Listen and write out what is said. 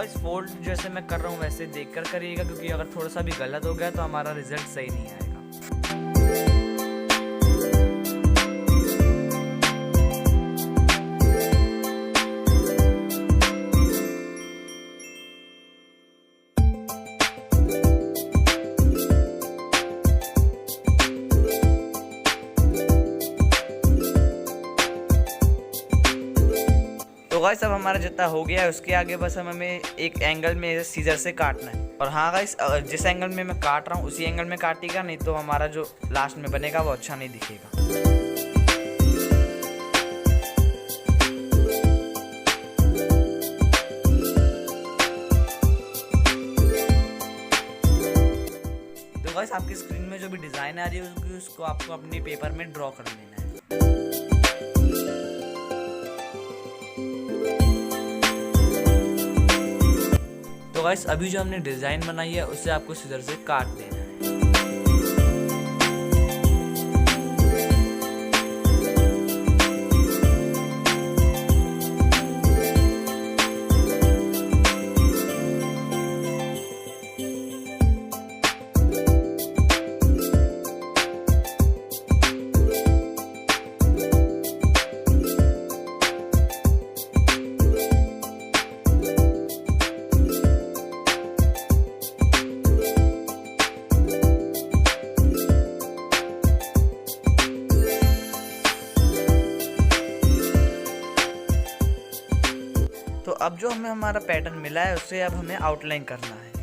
Guys fold जैसे मैं कर रहा हूँ वैसे देख कर करिएगा, क्योंकि अगर थोड़ा सा भी गलत हो गया तो हमारा रिजल्ट सही नहीं आएगा। तो गाइस अब हमारा जितना हो गया है उसके आगे बस हमें एक एंगल में सीजर से काटना है। और हाँ गाइस, जिस एंगल में मैं काट रहा हूँ उसी एंगल में काटिएगा, नहीं तो हमारा जो लास्ट में बनेगा वो अच्छा नहीं दिखेगा। तो गाइस आपकी स्क्रीन में जो भी डिज़ाइन आ रही है उसको आपको अपने पेपर में ड्रॉ कर लेना है। तो गाइस अभी जो हमने डिज़ाइन बनाई है उसे आपको सीजर से काट देना है। तो अब जो हमें हमारा पैटर्न मिला है उससे अब हमें आउटलाइन करना है।